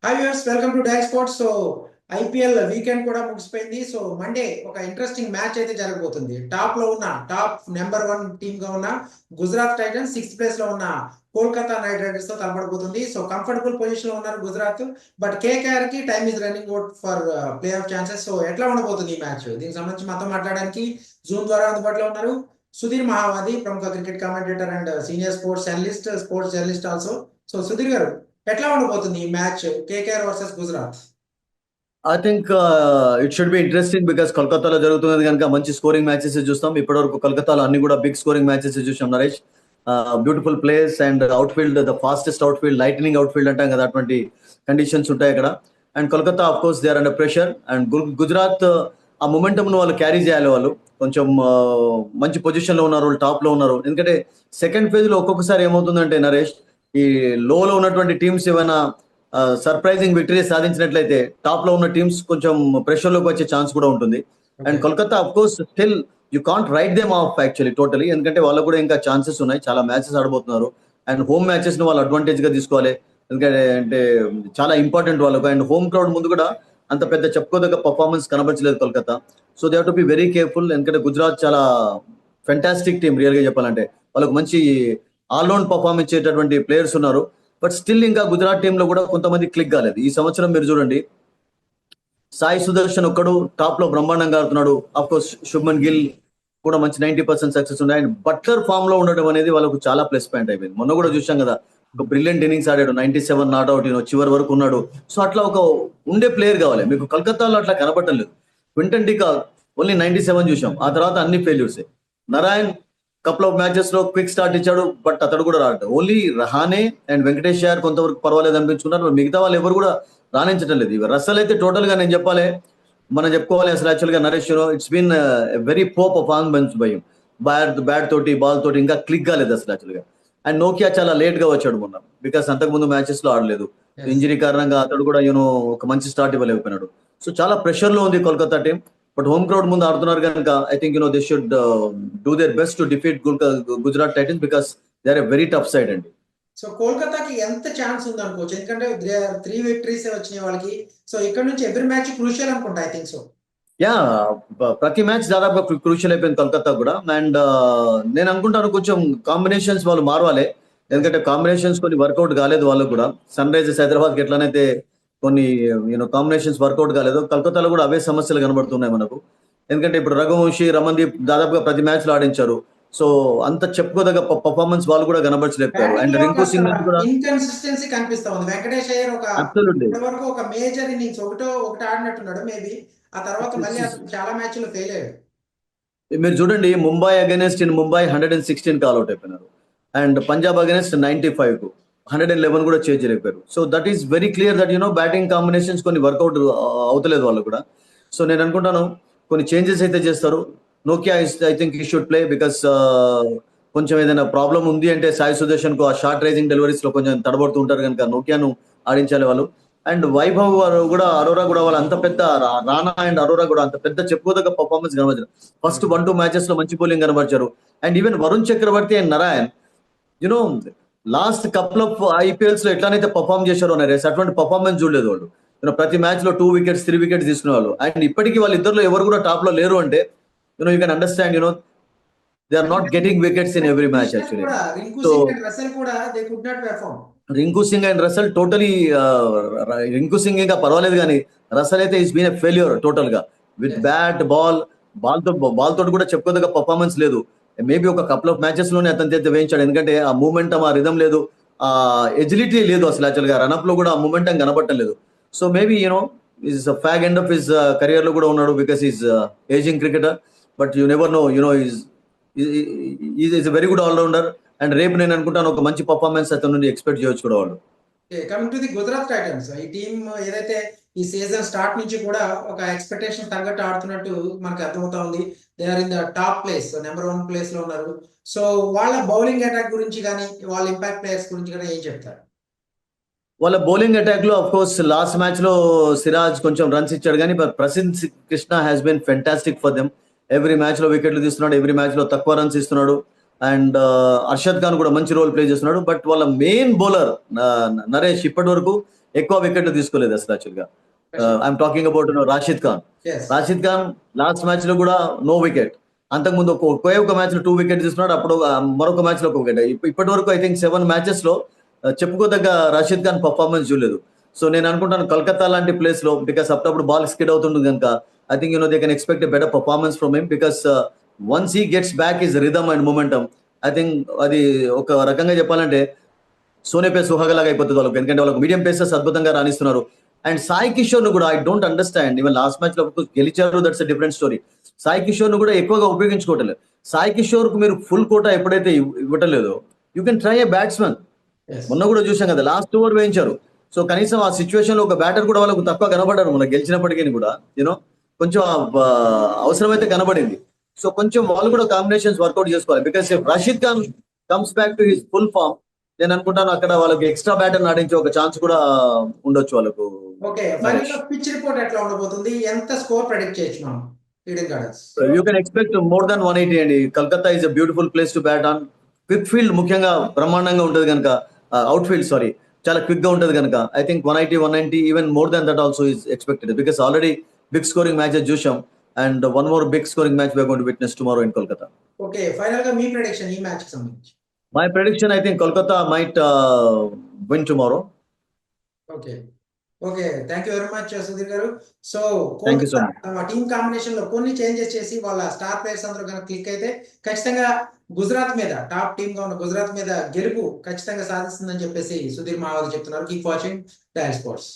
Hi viewers, welcome to direct sports. IPL weekend కూడా ముగిసిపోయింది. Monday ఒక ఇంట్రెస్టింగ్ మ్యాచ్ అయితే జరగబోతుంది. టాప్ నెంబర్ 1 టీమ్ గా ఉన్న గుజరాత్ టైటన్స్ 6th ప్లేస్ లో ఉన్న కోల్కతా నైట్ రైడర్స్ తో తలపడబోతుంది. కంఫర్టబుల్ పొజిషన్ లో ఉన్నారు గుజరాత్. బట్ కేకేఆర్ కి time is running out for play of chances. ఎట్లా ఉండబోతుంది ఈ మ్యాచ్? దీనికి సంబంధించి మాతో మాట్లాడడానికి జూమ్ ద్వారా అందుబాటులో ఉన్నారు సుధీర్ మహావాది, ప్రముఖ cricket commentator and senior sports journalist also. Sudheer గారు, ఎట్లా ఉండబోతుంది ఈ match KKR versus Gujarat? I think it should be interesting because కోల్కతాలో జరుగుతున్నది కనుక మంచి స్కోరింగ్ మ్యాచెస్ చూస్తాం. ఇప్పటివరకు కోల్కతాలో అన్ని కూడా బిగ్ స్కోరింగ్ మ్యాచెస్ చూసాం Naresh. Beautiful place and outfield, the fastest outfield, lightning outfield అంటాం కదా, అటువంటి కండిషన్స్ ఉంటాయి అక్కడ. And Kolkata of course they are under pressure. And Gujarat ఆ మొమెంటమ్ ను వాళ్ళు క్యారీ చేయాలి. వాళ్ళు కొంచెం మంచి పొజిషన్ లో ఉన్నారు, వాళ్ళు టాప్ లో ఉన్నారు. ఎందుకంటే సెకండ్ ఫేజ్ లో ఒక్కొక్కసారి ఏమవుతుందంటే నరేష్, ఈ లోలో ఉన్నటువంటి టీమ్స్ ఏమైనా సర్ప్రైజింగ్ విక్టరీ సాధించినట్లయితే టాప్ లో ఉన్న టీమ్స్ కొంచెం ప్రెషర్ లోకి వచ్చే ఛాన్స్ కూడా ఉంటుంది. And Kolkata of course still you can't right them of actually totally, ఎందుకంటే వాళ్ళకు కూడా ఇంకా ఛాన్సెస్ ఉన్నాయి, చాలా మ్యాచెస్ ఆడబోతున్నారు. అండ్ హోమ్ మ్యాచెస్ ని వాళ్ళు అడ్వాంటేజ్ గా తీసుకోవాలి, ఎందుకంటే చాలా ఇంపార్టెంట్ వాళ్ళకు. అండ్ హోమ్ క్రౌడ్ ముందు కూడా అంత పెద్ద చెప్పుకోదగ్గ పర్ఫార్మెన్స్ కనబరచలేదు Kolkata. So they have to be very careful, ఎందుకంటే గుజరాత్ చాలా ఫెంటాస్టిక్ టీం రియల్ గా చెప్పాలంటే. వాళ్ళకు మంచి ఆల్రౌండ్ పర్ఫార్మెన్స్ ఇచ్చేటటువంటి ప్లేయర్స్ ఉన్నారు. బట్ స్టిల్ ఇంకా గుజరాత్ టీంలో కూడా కొంతమంది క్లిక్ కాలేదు. ఈ సంవత్సరం మీరు చూడండి, సాయి సుదర్శన్ ఒక్కడు టాప్ లో బ్రహ్మాండంగా ఆడుతున్నాడు. అఫ్ కోర్స్ శుభ్మన్ గిల్ కూడా మంచి 90% సక్సెస్ ఉంది. అండ్ బట్లర్ ఫామ్ లో ఉండడం అనేది వాళ్ళకు చాలా ప్లస్ పాయింట్ అయిపోయింది. మొన్న కూడా చూసాం కదా, ఒక బ్రిలియంట్ ఇన్నింగ్స్ ఆడాడు, 97 నాట్అవుట్, చివరి వరకు ఉన్నాడు. సో అట్లా ఒక ఉండే ప్లేయర్ కావాలి. మీకు కలకత్తాలో అట్లా కనబట్టలేదు. క్వింటన్ డికాక్ ఓన్లీ 97 చూసాం, ఆ తర్వాత అన్ని ఫెయిల్యూర్స్. నరాయణ్ కపుల్ ఆఫ్ మ్యాచెస్ లో క్విక్ స్టార్ట్ ఇచ్చాడు, బట్ అతడు కూడా రాడు. ఓన్లీ రహానే అండ్ వెంకటేష్ యార్ కొంతవరకు పర్వాలేదు అనిపించుకున్నారు. మిగతా వాళ్ళు ఎవరు కూడా రాణించడం లేదు. రసల్ అయితే టోటల్ గా నేను మనం చెప్పుకోవాలి అసలు యాక్చువల్ గా నరేష్, ఇట్స్ బీన్ వెరీ పో పర్ఫార్మెన్స్ బై బ్యాట్ తోటి బాల్ తోటి ఇంకా క్లిక్ కాలేదు అసలు యాక్చువల్ గా. అండ్ నోకియా చాలా లేట్ గా వచ్చాడు మొన్న, బికాస్ అంతకు ముందు మ్యాచెస్ లో ఆడలేదు. ఇంజరీ కారణంగా అతడు కూడా ఒక మంచి స్టార్ట్ ఇవ్వలేకపోయినాడు. సో చాలా ప్రెషర్ లో ఉంది Kolkata team. But home crowd ముందు ఆడుతున్నారు కనుక I think they should do their best to defeat Gujarat Titans, because they are a very tough side అండి. కోల్కతాకి ఎంత ఛాన్స్ ఉంది అనుకోవచ్చు, ఎందుకంటే 3 విక్టరీస్ వచ్చినాయి వాళ్ళకి. ఇక్కడ నుంచి ఎవ్రీ మ్యాచ్ క్రూషియల్ అనుకుంటా, ఐ థింక్ సో. యా, ప్రతి మ్యాచ్ దాదాపుగా క్రూషియల్ అయిపోయింది కోల్కతా కూడా. అండ్ నేను అనుకుంటాను కొంచెం కాంబినేషన్స్ వాళ్ళు మారవాలి, ఎందుకంటే కాంబినేషన్స్ కొన్ని వర్కౌట్ కాలేదు వాళ్ళకు కూడా. సన్ రైజర్స్ హైదరాబాద్ కి ఎట్లనైతే కొన్ని కాంబినేషన్స్ వర్కౌట్ కాలేదు, కోల్కతాలో కూడా అవే సమస్యలు కనబడుతున్నాయి మనకు. ఎందుకంటే ఇప్పుడు రఘువంశీ, రమన్దీప్ దాదాపుగా ప్రతి మ్యాచ్ లో ఆడించారు. సో అంత చెప్పుకోదగ్గ పర్ఫార్మెన్స్ వాళ్ళు కూడా కనబరచలేకపోయారు. అండ్ రింకు సింగ్ కూడా ఇన్కన్సిస్టెన్సీ కనిపిస్తా ఉంది. వెంకటేష్ అయ్యర్ ఇప్పటివరకు ఒక మేజర్ ఇన్నింగ్స్ ఒకటి ఆడినట్టున్నాడు మేబీ, ఆ తర్వాత మళ్ళీ చాలా మ్యాచ్ లో ఫెయిల్ అయ్యాడు. మీరు చూడండి, ముంబై అగైనెస్ట్ ఇన్ ముంబై 116 కాల్అౌట్ అయిపోయినారు. అండ్ పంజాబ్ అగైనెస్ట్ 95 కు 111 కూడా చేంజ్ చేయలేకపోయారు. So that is very clear that batting combinations కొన్ని వర్కౌట్ అవుతలేదు వాళ్ళు కూడా. సో నేను అనుకుంటాను కొన్ని చేంజెస్ అయితే చేస్తారు. నోకియా ఐ థింక్ ఈ షుడ్ ప్లే, బికాస్ కొంచెం ఏదైనా ప్రాబ్లం ఉంది అంటే సాయి సుదర్శన్ కు ఆ షార్ట్ రైజింగ్ డెలివరీస్ లో కొంచెం తడబడుతూ ఉంటారు కనుక నోకియాను ఆడించాలి వాళ్ళు. అండ్ వైభవ్ కూడా, అరోరా కూడా, వాళ్ళు అంత పెద్ద రానా అండ్ అరోరా కూడా అంత పెద్ద చెప్పుకోదగ్గ పర్ఫార్మెన్స్ కనబరిచారు. ఫస్ట్ 1-2 మ్యాచెస్ లో మంచి బౌలింగ్ కనబరిచారు. And even Varun Chakravarthy and Narayan last couple of IPLs లో ఎట్లానైతే పర్ఫార్మ్ చేశారో నరేష్, అటువంటి పర్ఫార్మెన్స్ చూడలేదు వాళ్ళు. ప్రతి మ్యాచ్ లో 2 వికెట్స్ 3 వికెట్స్ తీసుకునే వాళ్ళు. అండ్ ఇప్పటికీ వాళ్ళిద్దరిలో ఎవరు కూడా టాప్ లో లేరు అంటే you can understand they are not getting wickets in every match actually. So Rinku Singh and Russell totally, Rinku Singh ఇంకా పర్వాలేదు కానీ రసల్ అయితే is been a failure total గా. విత్ బ్యాట్ బాల్ తోటి కూడా చెప్పుకోదగ్గ పర్ఫార్మెన్స్ లేదు. మేబీ ఒక కపుల్ ఆఫ్ మ్యాచెస్ లోనే అతని చేత వేయించాడు, ఎందుకంటే ఆ మూమెంటం, ఆ రిధం లేదు, ఆ ఎజిలిటీ లేదు అసలు యాక్చువల్ గా. రన్అప్ లో కూడా ఆ మూమెంటం కనబట్టలేదు. So maybe is fag end of his career లో కూడా ఉన్నాడు, because is ageing cricketer. But you never know, is very good allrounder. And రేపు నేను అనుకుంటాను ఒక మంచి పర్ఫార్మెన్స్ అతని నుండి ఎక్స్పెక్ట్ చేయొచ్చు కూడా వాళ్ళు. Coming to the Gujarat Titans, ఈ టీం ఏదైతే ఈ సీజన్ స్టార్ట్ నుంచి కూడా ఒక ఎక్స్పెక్టేషన్ తగ్గట్టు ఆడుతున్నట్టు మనకు అర్థమవుతా ఉంది. They are in the top place, number 1 place లో ఉన్నారు. సో వాళ్ళ బౌలింగ్ అటాక్ గురించి కానీ, వాళ్ళ ఇంపాక్ట్ ప్లేయర్స్ గురించి కానీ ఏం చెప్తారు? వాళ్ళ బౌలింగ్ అటాక్ లో అఫ్ కోర్స్ లాస్ట్ మ్యాచ్ లో సిరాజ్ కొంచెం రన్స్ ఇచ్చాడు, కానీ Prasidh Krishna has been fantastic for them. Every match లో వికెట్లు తీస్తున్నాడు, ఎవ్రీ మ్యాచ్ లో తక్కువ రన్స్ ఇస్తున్నాడు. అండ్ అర్షద్ ఖాన్ కూడా మంచి రోల్ ప్లే చేస్తున్నాడు. బట్ వాళ్ళ మెయిన్ బౌలర్ నరేష్ ఇప్పటి వరకు ఎక్కువ వికెట్లు తీసుకోలేదు అసలు యాక్చువల్గా. I'm talking about Rashid Khan. Yes. Rashid Khan last match లో కూడా నో వికెట్. అంతకుముందు ఒకే ఒక మ్యాచ్ లో 2 వికెట్ తీసుకున్నాడు. అప్పుడు మరొక మ్యాచ్ లో ఒక వికెట్. ఇప్పటి వరకు ఐ థింక్ 7 మ్యాచెస్ లో చెప్పుకోదగ్గ రాషిద్ ఖాన్ పర్ఫార్మెన్స్ చూడలేదు. సో నేను అనుకుంటాను కలకత్తా లాంటి ప్లేస్ లో, బికాస్ అప్పుడప్పుడు బాల్ స్కిడ్ అవుతుంది కనుక I think they can expect a better performance from him, because once he gets back his rhythm and momentum, I think అది ఒక రకంగా చెప్పాలంటే సోనే పే సుహాగలాగా అయిపోతుంది వాళ్ళకి. ఎందుకంటే వాళ్ళకి మీడియం పేసర్స్ అద్భుతంగా రాణిస్తున్నారు. అండ్ సాయి కిషోర్ ను కూడా I don't understand, even last match లో గెలిచారు, that's a different story. Sai Kishore ను కూడా ఎక్కువగా ఉపయోగించుకోవట్లేదు. సాయి కిషోర్ కు మీరు ఫుల్ కోటా ఎప్పుడైతే ఇవ్వటలేదో you can try a batsmen. Yes. మొన్న కూడా చూసాం కదా, లాస్ట్ ఓవర్ వేయించారు. సో కనీసం ఆ సిచ్యువేషన్ లో ఒక బ్యాటర్ కూడా వాళ్ళకు తక్కువ కనబడ్డారు మన గెలిచినప్పటికీ కూడా. యూనో కొంచెం అవసరమైతే కనబడింది. సో కొంచెం వాళ్ళు కూడా కాంబినేషన్స్ వర్కౌట్ చేసుకోవాలి. Because Rashid Khan comes back to his full form, నేను అనుకుంటాను అక్కడ వాళ్ళకి ఎక్స్ట్రా బ్యాటర్ ఆడించే ఒక ఛాన్స్ కూడా ఉండొచ్చు వాళ్ళకు. ఓకే, ఫైనల్ నరేష్, గా పిచ్ రిపోర్ట్ ఎట్లా ఉండబోతుంది? ఎంత స్కోర్ ప్రెడిక్ట్ చేయొచ్చు మనం Eden Gardens? You can expect more than 180 అండి. Calcutta is a beautiful place to bat on. Quick field ముఖ్యంగా బ్రహ్మాండంగా ఉంటుంది కనుక, అవుట్ ఫీల్డ్ సారీ, చాలా క్విక్ గా ఉంటుంది కనుక I think 180, 190, even more than that also is expected. Because already big scoring matches చూసాం. And one more big scoring match we are going to witness tomorrow in Kolkata. Okay, final గా మీ prediction ఈ match కి సంబంధించి? My prediction, I think Kolkata might win tomorrow. Okay. Okay, thank you very much Sudheer garu. So Thank you so Kolkata much. తమ team combination లో కొన్ని changes చేసి వాళ్ళ స్టార్ ప్లేయర్స్ అందరూ కనుక క్లిక్ అయితే ఖచ్చితంగా గుజరాత్ మీద, టాప్ టీమ్ గా ఉన్న గుజరాత్ మీద గెలుపు ఖచ్చితంగా సాధిస్తుందని చెప్పేసి సుధీర్ మహావతి చెప్తున్నారు. Keep watching dial sports.